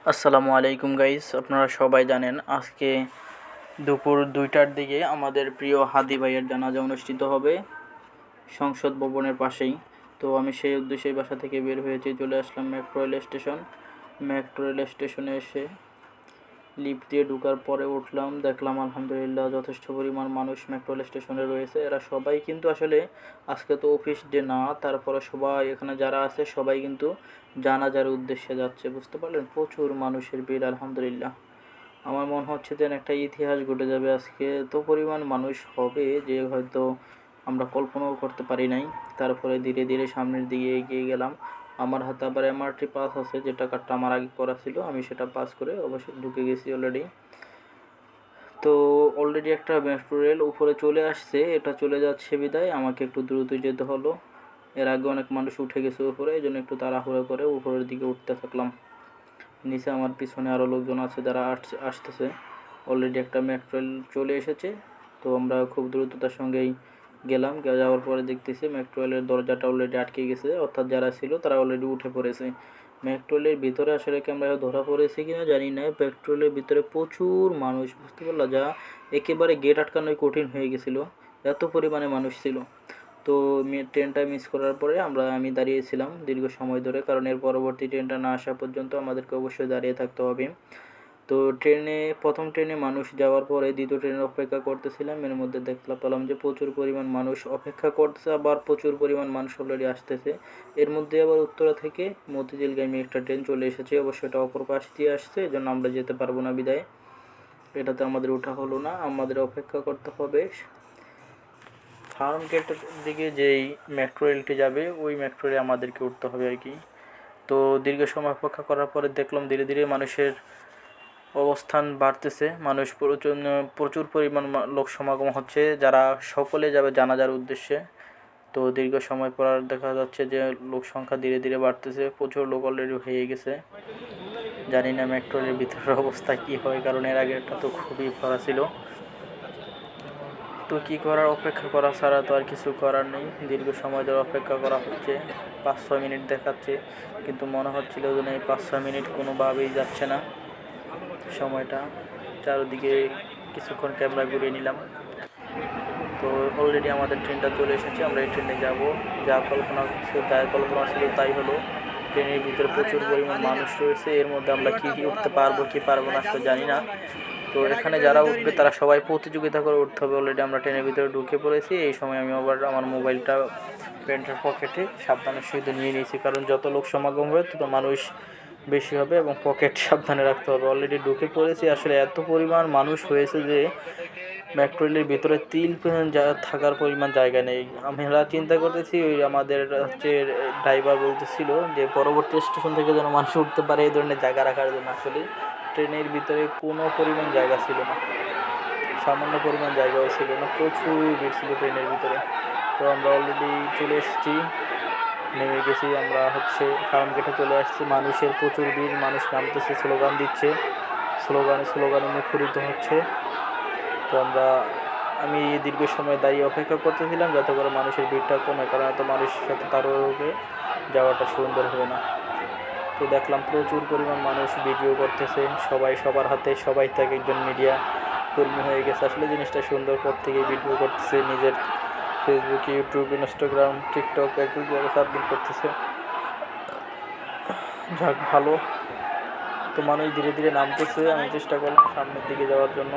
আসসালামু আলাইকুম গাইস, আপনারা সবাই জানেন আজকে দুপুর 2টার দিকে আমাদের প্রিয় হাদি ভাইয়ের জানাজা অনুষ্ঠিত হবে সংসদ ভবনের পাশেই। তো আমি সেই উদ্দেশ্যেই বাসা থেকে বের হয়েছি, চলে আসলাম metro rail station. Metro rail স্টেশনে এসে লিফট দিয়ে ঢোকার পরে উঠলাম, দেখলাম আলহামদুলিল্লাহ যথেষ্ট পরিমাণ মানুষ মেট্রো রেল স্টেশনে রয়েছে। এরা সবাই কিন্তু আসলে আজকে তো অফিস ডে না, তারপরে সবাই এখানে যারা আছে সবাই কিন্তু জানাজার উদ্দেশ্যে যাচ্ছে, বুঝতে পারলেন? প্রচুর মানুষের ভিড় আলহামদুলিল্লাহ। আমার মনে হচ্ছে যেন একটা ইতিহাস ঘটে যাবে আজকে, এত পরিমাণ মানুষ হবে যে হয়তো আমরা কল্পনাও করতে পারি নাই। তারপরে ধীরে ধীরে সামনের দিকে এগিয়ে গেলাম। আমার হাতে আবার এমআরটি পাস আছে, যেটা কার্ডটা আমার আগে করা ছিল, আমি সেটা পাস করে অবশ্যই ঢুকে গেছি অলরেডি। তো অলরেডি একটা মেট্রো রেল উপরে চলে আসছে, এটা চলে যাচ্ছে বিদায় আমাকে একটু দ্রুত যেতে হলো। এর আগে অনেক মানুষ উঠে গেছে উপরে, এই জন্য একটু তাড়াহুড়ো করে উপরের দিকে উঠতে থাকলাম। নিচে আমার পিছনে আরও লোকজন আছে যারা আসতেছে। অলরেডি একটা মেট্রো রেল চলে এসেছে, তো আমরা খুব দ্রুততার সঙ্গেই গেলাম। যাওয়ার পরে দেখতেছি মেট্রো রেলের দরজাটা অলরেডি আটকে গেছে, অর্থাৎ যারা ছিল তারা অলরেডি উঠে পড়েছে। মেট্রো রেলের ভিতরে আসলে ক্যামেরা ধরা পড়েছে কিনা জানি না, মেট্রো রেলের ভিতরে প্রচুর মানুষ, বুঝতে পারলা, যা একেবারে গেট আটকানোই কঠিন হয়ে গেছিলো, এত পরিমাণে মানুষ ছিল। তো ট্রেনটা মিস করার পরে আমি দাঁড়িয়েছিলাম দীর্ঘ সময় ধরে, কারণ এর পরবর্তী ট্রেনটা না আসা পর্যন্ত আমাদেরকে অবশ্যই দাঁড়িয়ে থাকতে হবে। তো প্রথম ট্রেনে মানুষ যাওয়ার পরে দ্বিতীয় ট্রেনের অপেক্ষা করতেছিলাম। এর মধ্যে দেখতে পেলাম যে প্রচুর পরিমাণ মানুষ অপেক্ষা করতেছে, আবার প্রচুর পরিমাণ মানুষ অলরেডি আসতেছে। এর মধ্যে আবার উত্তরা থেকে মতিঝিলগামী একটা ট্রেন চলে এসেছে, অবশ্যই এটা অপর পাশ দিয়ে আসছে, এই জন্য আমরা যেতে পারবো না বিদায়। এটাতে আমাদের ওঠা হলো না, আমাদের অপেক্ষা করতে হবে ফার্ম গেটের দিকে যেই মেট্রো রেলটি যাবে, ওই মেট্রো রেলে আমাদেরকে উঠতে হবে আর কি। তো দীর্ঘ সময় অপেক্ষা করার পরে দেখলাম ধীরে ধীরে মানুষের অবস্থান বাড়তেছে, মানুষ প্রচুর পরিমাণ লোক সমাগম হচ্ছে, যারা সকলে যাবে জানাজার উদ্দেশ্যে। তো দীর্ঘ সময় পর দেখা যাচ্ছে যে লোক সংখ্যা ধীরে ধীরে বাড়তেছে, প্রচুর লোক অলরেডি হয়ে গেছে। জানি না মেট্রো রেলের ভিতরের অবস্থা কী হয়, কারণ এর আগেরটা তো খুবই ভরা ছিল। তো কী করার, অপেক্ষা করা ছাড়া তো আর কিছু করার নেই। দীর্ঘ সময় ধরে অপেক্ষা করা হচ্ছে, 5-6 মিনিট দেখাচ্ছে, কিন্তু মনে হচ্ছিল যেন এই 5-6 মিনিট কোনোভাবেই যাচ্ছে না সময়টা। চারদিকে কিছুক্ষণ ক্যামেরা ঘুরিয়ে নিলাম। তো অলরেডি আমাদের ট্রেনটা চলে এসেছে, আমরা এই ট্রেনে যাব। যা কল্পনা ছিল তাই হলো। ট্রেনের ভিতরে প্রচুর পরিমাণ মানুষ রয়েছে, এর মধ্যে আমরা কী উঠতে পারবো কি পারবো না তো জানি না। তো এখানে যারা উঠবে তারা সবাই প্রতিযোগিতা করে উঠতে হবে। অলরেডি আমরা ট্রেনের ভিতরে ঢুকে পড়েছি, এই সময় আমি আবার আমার মোবাইলটা প্যান্টের পকেটে সাবধানের সহিত নিয়ে নিয়েছি, কারণ যত লোক সমাগম হবে তত মানুষ বেশি হবে এবং পকেট সাবধানে রাখতে হবে। অলরেডি ঢুকে পড়েছি, আসলে এত পরিমাণ মানুষ হয়েছে যে মেট্রো রেলের ভিতরে থাকার পরিমাণ জায়গা নেই। আমরা চিন্তা করতেছি, ওই আমাদের ড্রাইভার বলতেছিল যে পরবর্তী স্টেশন থেকে যেন মানুষ উঠতে পারে এই ধরনের জায়গা রাখার জন্য। আসলে ট্রেনের ভিতরে কোনো পরিমাণ জায়গা ছিল না, সামান্য পরিমাণ জায়গাও ছিল না, প্রচুর ভিড় ছিল ট্রেনের ভিতরে। তো আমরা অলরেডি চলে এসেছি, নেমে গেছি, আমরা ফার্ম গেটে চলে আসছি। মানুষের প্রচুর ভিড়, মানুষ নামতেছে, স্লোগান দিচ্ছে, স্লোগানে মুখরিত হচ্ছে। তো আমি দীর্ঘ সময় দাঁড়িয়ে অপেক্ষা করতেছিলাম যাতে করে মানুষের ভিড়টা কমে, কারণ এত মানুষের সাথে তারপরে যাওয়াটা সুন্দর হবে না। তো দেখলাম প্রচুর পরিমাণ মানুষ ভিডিও করতেছে, সবাই সবার হাতে, সবাই থেকে একজন মিডিয়া কর্মী হয়ে গেছে। আসলে জিনিসটা সুন্দর, প্রত্যেকেই ভিডিও করতেছে, নিজের ফেসবুক, ইউটিউব, ইনস্টাগ্রাম, টিকটক একই জায়গায় সাবমিট করতেছে। যাক, ভালো। তো মানুষ ধীরে ধীরে নামতেছে, আমি চেষ্টা করলাম সামনের দিকে যাওয়ার জন্য।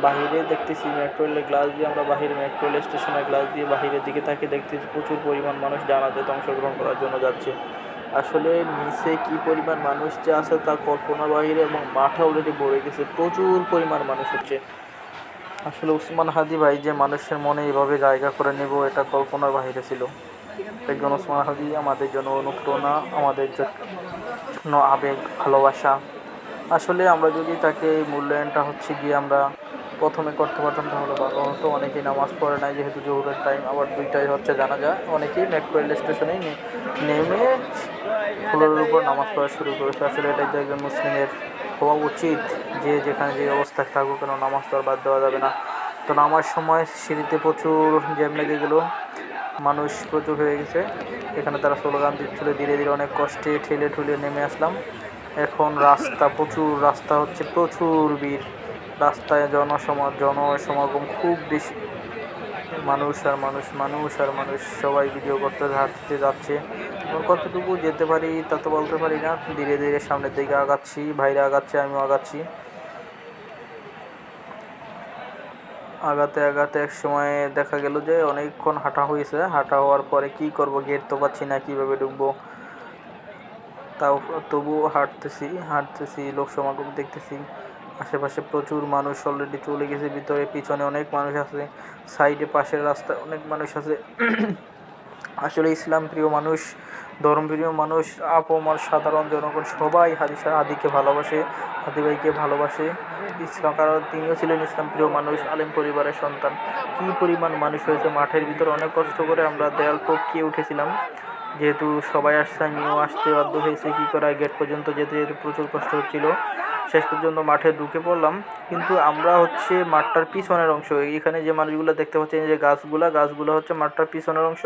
বাহিরে দেখতেছি মেট্রো রেলের গ্লাস দিয়ে, আমরা বাহিরে মেট্রো রেল স্টেশনের গ্লাস দিয়ে বাহিরের দিকে তাকে দেখতেছি প্রচুর পরিমাণ মানুষ জানাজাতে অংশগ্রহণ করার জন্য যাচ্ছে। আসলে নিচে কি পরিমাণ মানুষ যে আছে তা কল্পনার বাহিরে, এবং মাঠে অলরেডি ভরে গেছে, প্রচুর পরিমাণ মানুষ হচ্ছে। আসলে ওসমান হাদি ভাই যে মানুষের মনে এভাবে জায়গা করে নেব, এটা কল্পনার বাহিরে ছিল। একজন ওসমান হাদি আমাদের জন্য অনুপ্রেরণা, আমাদের জন্য আবেগ, ভালোবাসা। আসলে আমরা যদি তাকে মূল্যায়নটা গিয়ে আমরা প্রথমে করতে পারতাম তাহলে ভালো হতো। অনেকেই নামাজ পড়ে নাই, যেহেতু জোহরের টাইম, আবার 2টায় জানাজা, অনেকেই মেট্রো রেল স্টেশনেই নেমে ফ্লোরের উপর নামাজ পড়া শুরু করেছে। আসলে এটাই তো একজন মুসলিমের হওয়া উচিত, যে যেখানে যে অবস্থায় থাকুক কেন নামাজ তো আর বাদ দেওয়া যাবে না। তো নামার সময় সিঁড়িতে প্রচুর জ্যাম লেগে গেল, মানুষ প্রচুর হয়ে গেছে। এখানে তারা স্লোগান দিচ্ছিল, ধীরে ধীরে অনেক কষ্টে ঠেলে ঠুলে নেমে আসলাম। এখন রাস্তা প্রচুর, রাস্তা হচ্ছে প্রচুর ভিড়, রাস্তায় জনসমাগম খুব বেশি, মানুষ আর মানুষ, মানুষ আর মানুষ, সবাই ভিডিও করতে হাঁটতে যাচ্ছে। এবং কতটুকু যেতে পারি তা তো বলতে পারি না, ধীরে ধীরে সামনের দিকে আগাচ্ছি, ভাইরা আগাচ্ছে, আমিও আগাচ্ছি। আগাতে আগাতে এক সময় দেখা গেল যে অনেকক্ষণ হাঁটা হয়েছে। হাঁটা হওয়ার পরে কি করব, গেট তো পাচ্ছি না, কীভাবে ঢুকবো। তাও তবুও হাঁটতেছি, লোক সমাগম দেখতেছি। আশেপাশে প্রচুর মানুষ অলরেডি চলে গেছে ভিতরে, পিছনে অনেক মানুষ আছে, সাইডে পাশের রাস্তায় অনেক মানুষ আছে। আসলে ইসলাম প্রিয় মানুষ, ধর্মপ্রিয় মানুষ, আপামর সাধারণ জনগণ সবাই হাদিকে ভালোবাসে, হাদি ভাইকে ভালোবাসে। ইসলাম, কারণ তিনিও ছিলেন ইসলাম প্রিয় মানুষ, আলেম পরিবারের সন্তান। কী পরিমাণ মানুষ হয়েছে মাঠের ভিতরে, অনেক কষ্ট করে আমরা দেয়াল টপকিয়ে উঠেছিলাম। যেহেতু সবাই আসছে, আমিও আসতে বাধ্য হয়েছে, কী করা, গেট পর্যন্ত যেতে যেতে প্রচুর কষ্ট হচ্ছিল। শেষ পর্যন্ত মাঠে ঢুকে পড়লাম। কিন্তু আমরা হচ্ছে মাঠটার পিছনের অংশ, এখানে যে মানুষগুলো দেখতে পাচ্ছেন, যে গাছগুলো হচ্ছে মাঠটার পিছনের অংশ।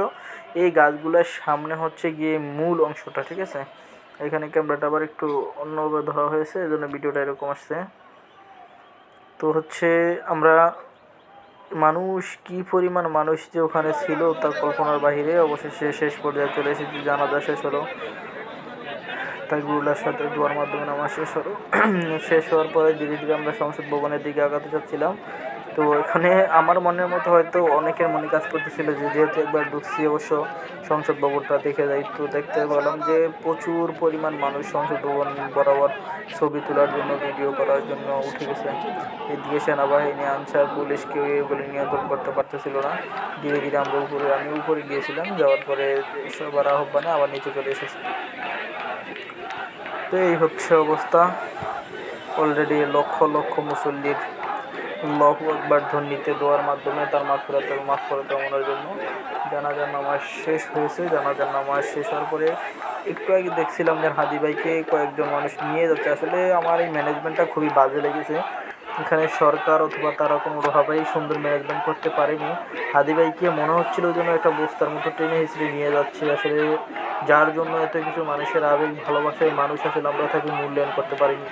এই গাছগুলোর সামনে হচ্ছে গিয়ে মূল অংশটা, ঠিক আছে। এখানে ক্যামেরাটা আবার একটু অন্যভাবে ধরা হয়েছে, এই জন্য ভিডিওটা এরকম আসছে। তো হচ্ছে আমরা মানুষ, কি পরিমাণ মানুষ যে ওখানে ছিল তা কল্পনার বাহিরে। অবশেষে শেষ পর্যায়ে চলে এসেছি, জানাজা শেষ হলো, তাকবীরুল্লাহর সাথে দোয়ার মাধ্যমে নামাজ শেষ হলো। শেষ হওয়ার পরে ধীরে ধীরে আমরা সংসদ ভবনের দিকে আগাতে চাচ্ছিলাম। তো এখানে আমার মনের মতো হয়তো অনেকের মনে কাজ করতেছিল যে যেহেতু একবার ঢুকছি, অবশ্য সংসদ ভবনটা দেখে যাই। তো দেখতে পেলাম যে প্রচুর পরিমাণ মানুষ সংসদ ভবন বরাবর ছবি তোলার জন্য, ভিডিও করার জন্য উঠে গেছে। এদিকে সেনাবাহিনী, আনসার, পুলিশ কেউ এগুলি নিয়ন্ত্রণ করতে পারতেছিল না। ধীরে ধীরে আমি উপরে গিয়েছিলাম, যাওয়ার পরে সবার আহ্বানে আবার নিচে চলে এসেছি। তো এই হচ্ছে অবস্থা। অলরেডি লক্ষ লক্ষ মুসল্লির আল্লাহু আকবার ধ্বনিতে দোয়ার মাধ্যমে তার মাগফিরাত কামনার জন্য জানাজার নামাজ শেষ হয়েছে। জানাজার নামাজ শেষ হওয়ার পরে একটু আগে দেখছিলাম যে হাদি ভাইকে কয়েকজন মানুষ নিয়ে যাচ্ছে। আসলে আমার এই ম্যানেজমেন্টটা খুবই বাজে লেগেছে। এখানে সরকার অথবা তারা কোনোভাবেই সুন্দর ম্যানেজমেন্ট করতে পারেনি। হাদি ভাইকে মনে হচ্ছিল যেন একটা বস্তার মতো টেনে হিঁচড়ে নিয়ে যাচ্ছে। আসলে যার জন্য এত কিছু মানুষের আবেগ, ভালোবাসায় মানুষ, আসলে আমরা তাকে মূল্যায়ন করতে পারিনি।